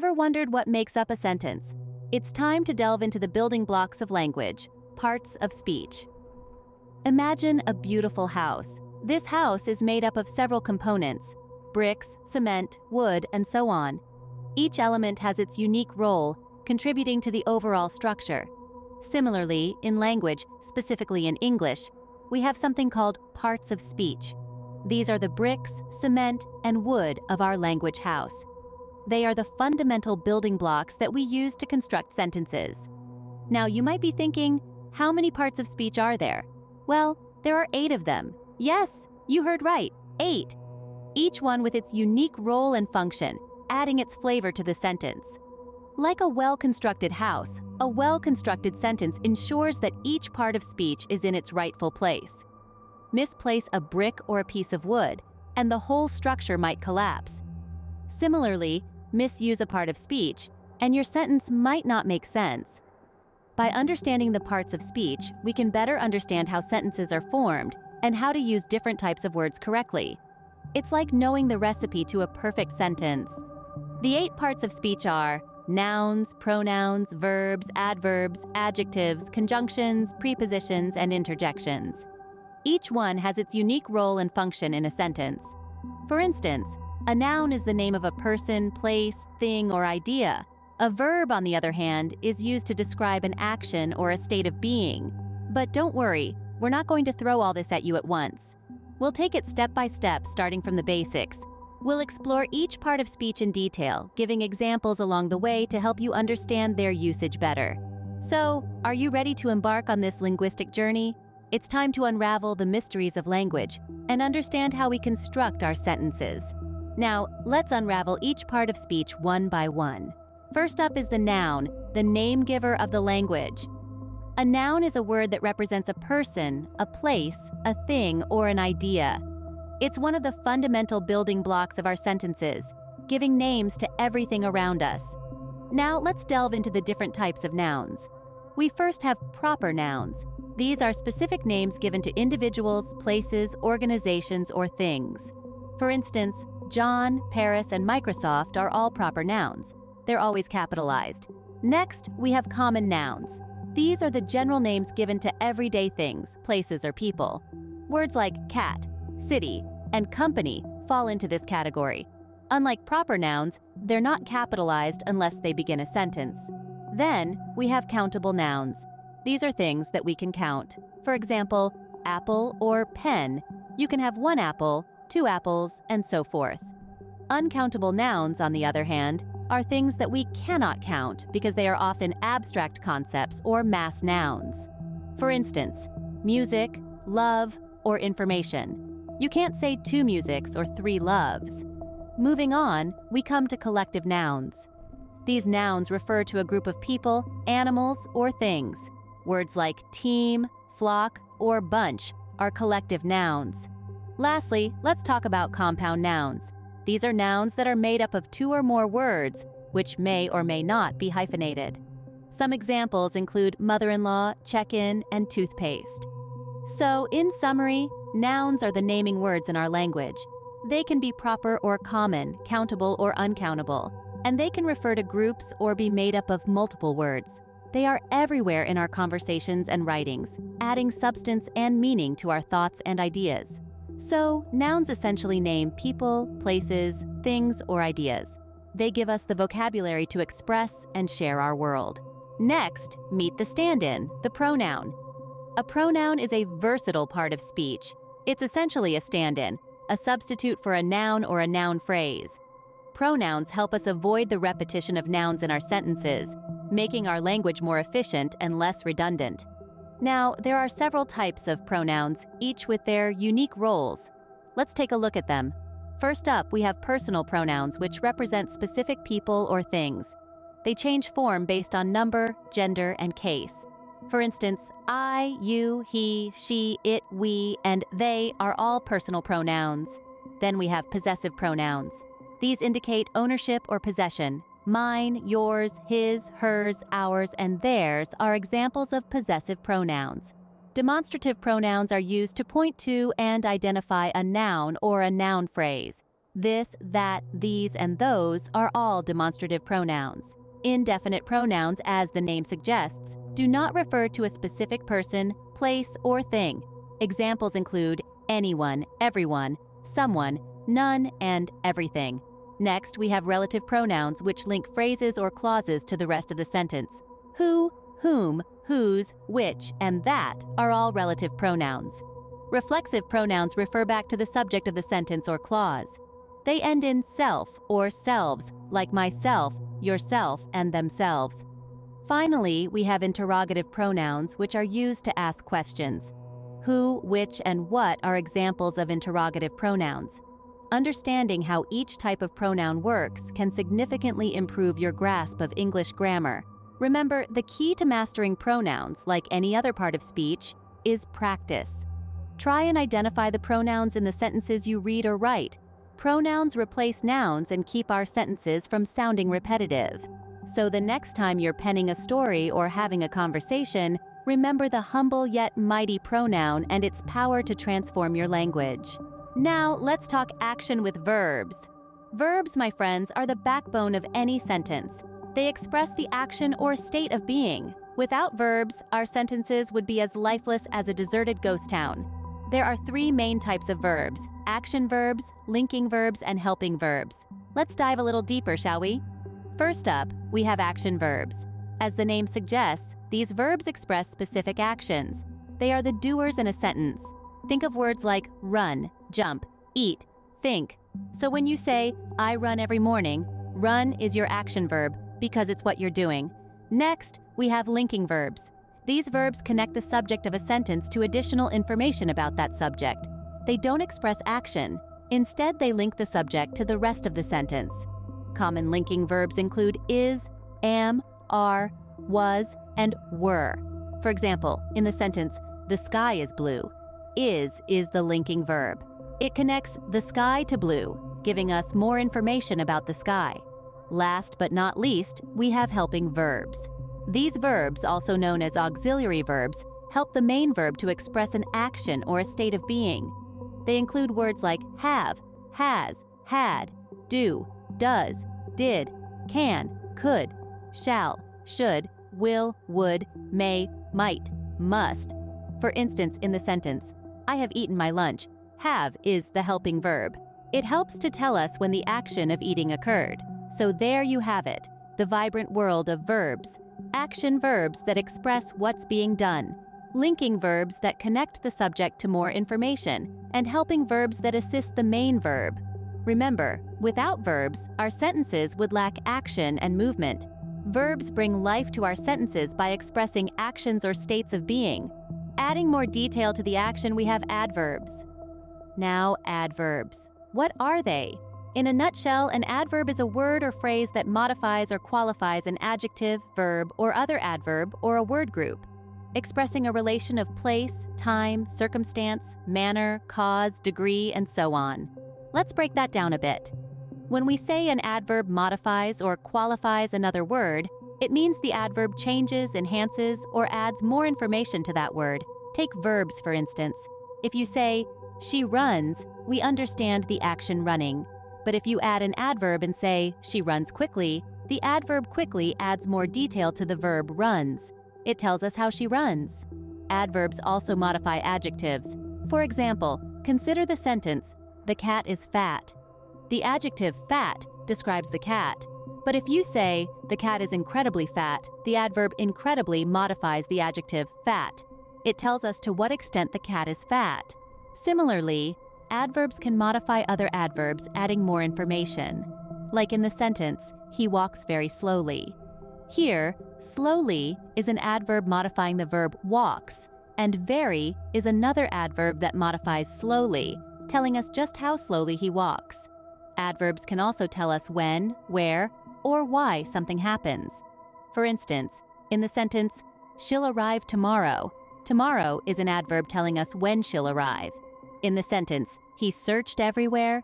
Ever wondered what makes up a sentence? It's time to delve into the building blocks of language, parts of speech. Imagine a beautiful house. This house is made up of several components: bricks, cement, wood, and so on. Each element has its unique role, contributing to the overall structure. Similarly, in language, specifically in English, we have something called parts of speech. These are the bricks, cement, and wood of our language house. They are the fundamental building blocks that we use to construct sentences. Now, you might be thinking, how many parts of speech are there? Well, there are 8 of them. Yes, you heard right, 8. Each one with its unique role and function, adding its flavor to the sentence. Like a well-constructed house, a well-constructed sentence ensures that each part of speech is in its rightful place. Misplace a brick or a piece of wood, and the whole structure might collapse. Similarly, misuse a part of speech, and your sentence might not make sense. By understanding the parts of speech, we can better understand how sentences are formed and how to use different types of words correctly. It's like knowing the recipe to a perfect sentence. The 8 parts of speech are nouns, pronouns, verbs, adverbs, adjectives, conjunctions, prepositions, and interjections. Each one has its unique role and function in a sentence. For instance, a noun is the name of a person, place, thing, or idea. A verb, on the other hand, is used to describe an action or a state of being. But don't worry, we're not going to throw all this at you at once. We'll take it step by step, starting from the basics. We'll explore each part of speech in detail, giving examples along the way to help you understand their usage better. So, are you ready to embark on this linguistic journey? It's time to unravel the mysteries of language and understand how we construct our sentences. Now, let's unravel each part of speech one by one. First up is the noun, the name giver of the language. A noun is a word that represents a person, a place, a thing, or an idea. It's one of the fundamental building blocks of our sentences, giving names to everything around us. Now, let's delve into the different types of nouns. We first have proper nouns. These are specific names given to individuals, places, organizations, or things. For instance, John, Paris, and Microsoft are all proper nouns. They're always capitalized. Next, we have common nouns. These are the general names given to everyday things, places, or people. Words like cat, city, and company fall into this category. Unlike proper nouns, they're not capitalized unless they begin a sentence. Then, we have countable nouns. These are things that we can count. For example, apple or pen. You can have 1 apple, 2 apples, and so forth. Uncountable nouns, on the other hand, are things that we cannot count because they are often abstract concepts or mass nouns. For instance, music, love, or information. You can't say 2 musics or 3 loves. Moving on, we come to collective nouns. These nouns refer to a group of people, animals, or things. Words like team, flock, or bunch are collective nouns. Lastly, let's talk about compound nouns. These are nouns that are made up of 2 or more words, which may or may not be hyphenated. Some examples include mother-in-law, check-in, and toothpaste. So, in summary, nouns are the naming words in our language. They can be proper or common, countable or uncountable, and they can refer to groups or be made up of multiple words. They are everywhere in our conversations and writings, adding substance and meaning to our thoughts and ideas. So, nouns essentially name people, places, things, or ideas. They give us the vocabulary to express and share our world. Next, meet the stand-in, the pronoun. A pronoun is a versatile part of speech. It's essentially a stand-in, a substitute for a noun or a noun phrase. Pronouns help us avoid the repetition of nouns in our sentences, making our language more efficient and less redundant. Now, there are several types of pronouns, each with their unique roles. Let's take a look at them. First up, we have personal pronouns, which represent specific people or things. They change form based on number, gender, and case. For instance, I, you, he, she, it, we, and they are all personal pronouns. Then we have possessive pronouns. These indicate ownership or possession. Mine, yours, his, hers, ours, and theirs are examples of possessive pronouns. Demonstrative pronouns are used to point to and identify a noun or a noun phrase. This, that, these, and those are all demonstrative pronouns. Indefinite pronouns, as the name suggests, do not refer to a specific person, place, or thing. Examples include anyone, everyone, someone, none, and everything. Next, we have relative pronouns, which link phrases or clauses to the rest of the sentence. Who, whom, whose, which, and that are all relative pronouns. Reflexive pronouns refer back to the subject of the sentence or clause. They end in self or selves, like myself, yourself, and themselves. Finally, we have interrogative pronouns, which are used to ask questions. Who, which, and what are examples of interrogative pronouns. Understanding how each type of pronoun works can significantly improve your grasp of English grammar. Remember, the key to mastering pronouns, like any other part of speech, is practice. Try and identify the pronouns in the sentences you read or write. Pronouns replace nouns and keep our sentences from sounding repetitive. So the next time you're penning a story or having a conversation, remember the humble yet mighty pronoun and its power to transform your language. Now, let's talk action with verbs. Verbs, my friends, are the backbone of any sentence. They express the action or state of being. Without verbs, our sentences would be as lifeless as a deserted ghost town. There are three main types of verbs: action verbs, linking verbs, and helping verbs. Let's dive a little deeper, shall we? First up, we have action verbs. As the name suggests, these verbs express specific actions. They are the doers in a sentence. Think of words like run, jump, eat, think. So when you say, I run every morning, run is your action verb because it's what you're doing. Next, we have linking verbs. These verbs connect the subject of a sentence to additional information about that subject. They don't express action. Instead, they link the subject to the rest of the sentence. Common linking verbs include is, am, are, was, and were. For example, in the sentence, the sky is blue, is the linking verb. It connects the sky to blue, giving us more information about the sky. Last but not least, we have helping verbs. These verbs, also known as auxiliary verbs, help the main verb to express an action or a state of being. They include words like have, has, had, do, does, did, can, could, shall, should, will, would, may, might, must. For instance, in the sentence, I have eaten my lunch, have is the helping verb. It helps to tell us when the action of eating occurred. So there you have it, the vibrant world of verbs. Action verbs that express what's being done, linking verbs that connect the subject to more information, and helping verbs that assist the main verb. Remember, without verbs, our sentences would lack action and movement. Verbs bring life to our sentences by expressing actions or states of being. Adding more detail to the action, we have adverbs. Now, adverbs. What are they? In a nutshell, an adverb is a word or phrase that modifies or qualifies an adjective, verb, or other adverb or a word group, expressing a relation of place, time, circumstance, manner, cause, degree, and so on. Let's break that down a bit. When we say an adverb modifies or qualifies another word, it means the adverb changes, enhances, or adds more information to that word. Take verbs, for instance. If you say, she runs, we understand the action running. But if you add an adverb and say, she runs quickly, the adverb quickly adds more detail to the verb runs. It tells us how she runs. Adverbs also modify adjectives. For example, consider the sentence, the cat is fat. The adjective fat describes the cat. But if you say, the cat is incredibly fat, the adverb incredibly modifies the adjective fat. It tells us to what extent the cat is fat. Similarly, adverbs can modify other adverbs, adding more information. Like in the sentence, he walks very slowly. Here, slowly is an adverb modifying the verb walks, and very is another adverb that modifies slowly, telling us just how slowly he walks. Adverbs can also tell us when, where, or why something happens. For instance, in the sentence, she'll arrive tomorrow, tomorrow is an adverb telling us when she'll arrive. In the sentence, he searched everywhere,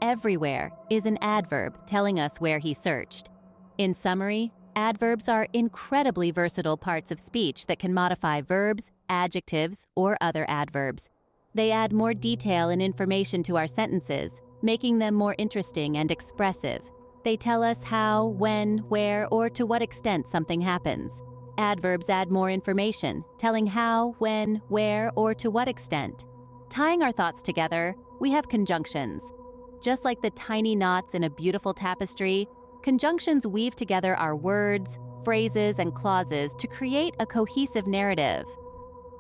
everywhere is an adverb telling us where he searched. In summary, adverbs are incredibly versatile parts of speech that can modify verbs, adjectives, or other adverbs. They add more detail and information to our sentences, making them more interesting and expressive. They tell us how, when, where, or to what extent something happens. Adverbs add more information, telling how, when, where, or to what extent. Tying our thoughts together, we have conjunctions. Just like the tiny knots in a beautiful tapestry, conjunctions weave together our words, phrases, and clauses to create a cohesive narrative.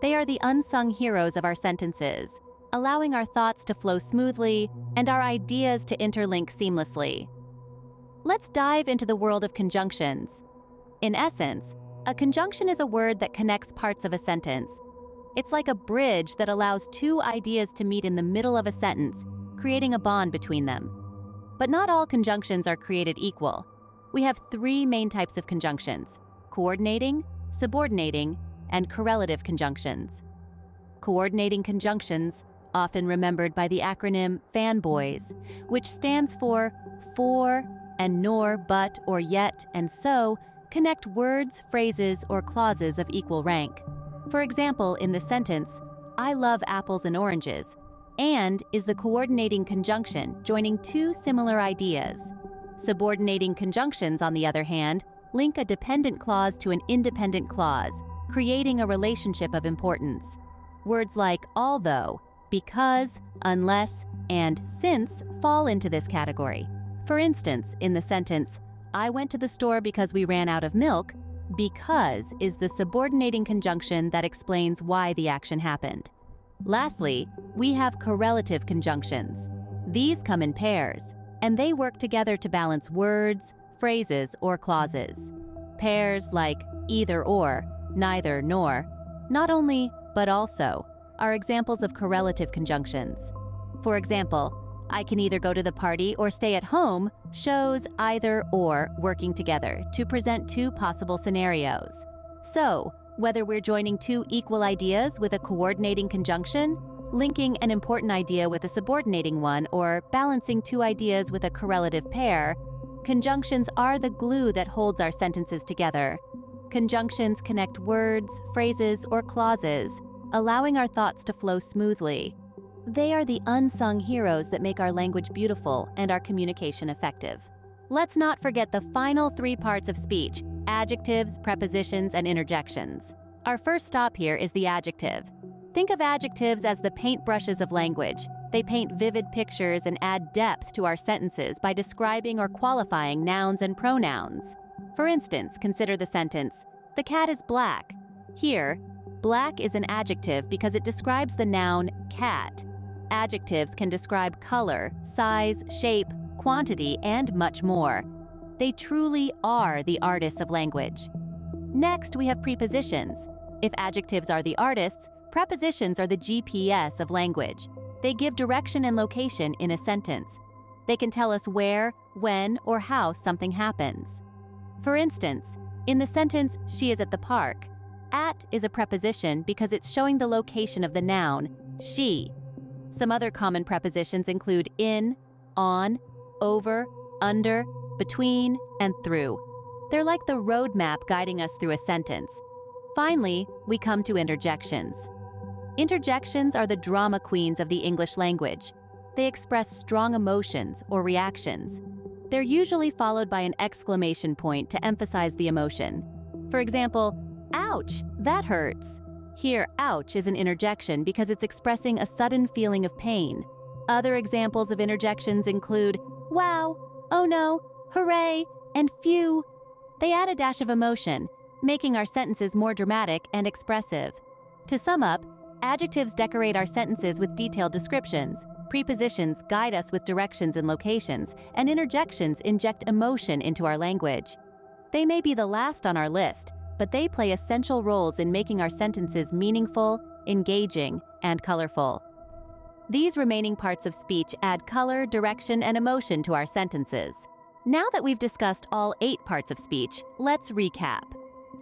They are the unsung heroes of our sentences, allowing our thoughts to flow smoothly and our ideas to interlink seamlessly. Let's dive into the world of conjunctions. In essence, a conjunction is a word that connects parts of a sentence. It's like a bridge that allows two ideas to meet in the middle of a sentence, creating a bond between them. But not all conjunctions are created equal. We have three main types of conjunctions: coordinating, subordinating, and correlative conjunctions. Coordinating conjunctions, often remembered by the acronym FANBOYS, which stands for and nor, but, or yet, and so, connect words, phrases, or clauses of equal rank. For example, in the sentence, "I love apples and oranges," "and" is the coordinating conjunction joining two similar ideas. Subordinating conjunctions, on the other hand, link a dependent clause to an independent clause, creating a relationship of importance. Words like although, because, unless, and since fall into this category. For instance, in the sentence, "I went to the store because we ran out of milk," because is the subordinating conjunction that explains why the action happened. Lastly, we have correlative conjunctions. These come in pairs, and they work together to balance words, phrases, or clauses. Pairs like either or, neither nor, not only, but also, are examples of correlative conjunctions. For example, "I can either go to the party or stay at home" shows either or working together to present two possible scenarios. So, whether we're joining two equal ideas with a coordinating conjunction, linking an important idea with a subordinating one, or balancing two ideas with a correlative pair, conjunctions are the glue that holds our sentences together. Conjunctions connect words, phrases, or clauses, allowing our thoughts to flow smoothly. They are the unsung heroes that make our language beautiful and our communication effective. Let's not forget the final three parts of speech: adjectives, prepositions, and interjections. Our first stop here is the adjective. Think of adjectives as the paintbrushes of language. They paint vivid pictures and add depth to our sentences by describing or qualifying nouns and pronouns. For instance, consider the sentence, "The cat is black." Here, black is an adjective because it describes the noun cat. Adjectives can describe color, size, shape, quantity, and much more. They truly are the artists of language. Next, we have prepositions. If adjectives are the artists, prepositions are the GPS of language. They give direction and location in a sentence. They can tell us where, when, or how something happens. For instance, in the sentence, "She is at the park," "at" is a preposition because it's showing the location of the noun, she. Some other common prepositions include in, on, over, under, between, and through. They're like the roadmap guiding us through a sentence. Finally, we come to interjections. Interjections are the drama queens of the English language. They express strong emotions or reactions. They're usually followed by an exclamation point to emphasize the emotion. For example, "Ouch, that hurts." Here, "ouch" is an interjection because it's expressing a sudden feeling of pain. Other examples of interjections include "wow," "oh no," "hooray," and "phew." They add a dash of emotion, making our sentences more dramatic and expressive. To sum up, adjectives decorate our sentences with detailed descriptions, prepositions guide us with directions and locations, and interjections inject emotion into our language. They may be the last on our list, but they play essential roles in making our sentences meaningful, engaging, and colorful. These remaining parts of speech add color, direction, and emotion to our sentences. Now that we've discussed all 8 parts of speech, let's recap.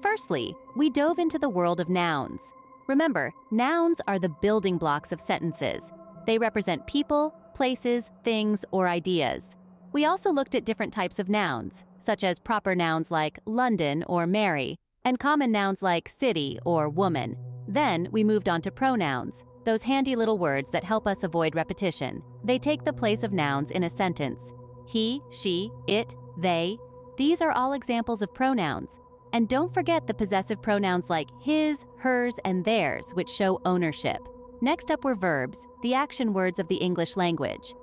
Firstly, we dove into the world of nouns. Remember, nouns are the building blocks of sentences. They represent people, places, things, or ideas. We also looked at different types of nouns, such as proper nouns like London or Mary, and common nouns like city or woman. Then we moved on to pronouns. those handy little words that help us avoid repetition. They take the place of nouns in a sentence. He, she, it, they. These are all examples of pronouns. And don't forget the possessive pronouns like his, hers, and theirs, which show ownership. Next up were verbs, the action words of the English language.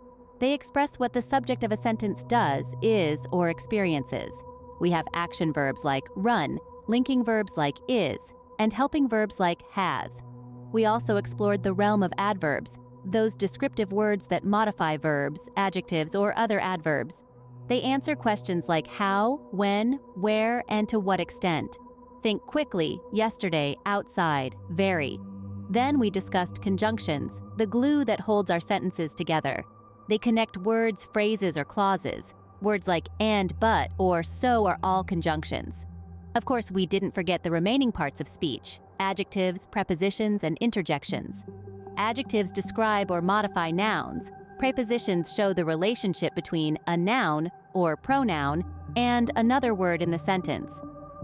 They express what the subject of a sentence does, is, or experiences. We have action verbs like run, linking verbs like is, and helping verbs like has. We also explored the realm of adverbs, those descriptive words that modify verbs, adjectives, or other adverbs. They answer questions like how, when, where, and to what extent. Think quickly, yesterday, outside, very. Then we discussed conjunctions, the glue that holds our sentences together. They connect words, phrases, or clauses. Words like and, but, or so are all conjunctions. Of course, we didn't forget the remaining parts of speech: adjectives, prepositions, and interjections. Adjectives describe or modify nouns. Prepositions show the relationship between a noun, or pronoun, and another word in the sentence.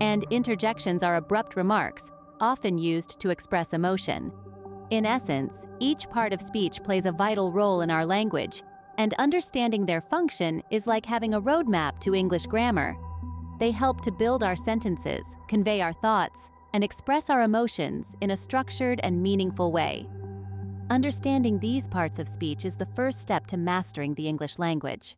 And interjections are abrupt remarks, often used to express emotion. In essence, each part of speech plays a vital role in our language, and understanding their function is like having a roadmap to English grammar. They help to build our sentences, convey our thoughts, and express our emotions in a structured and meaningful way. Understanding these parts of speech is the first step to mastering the English language.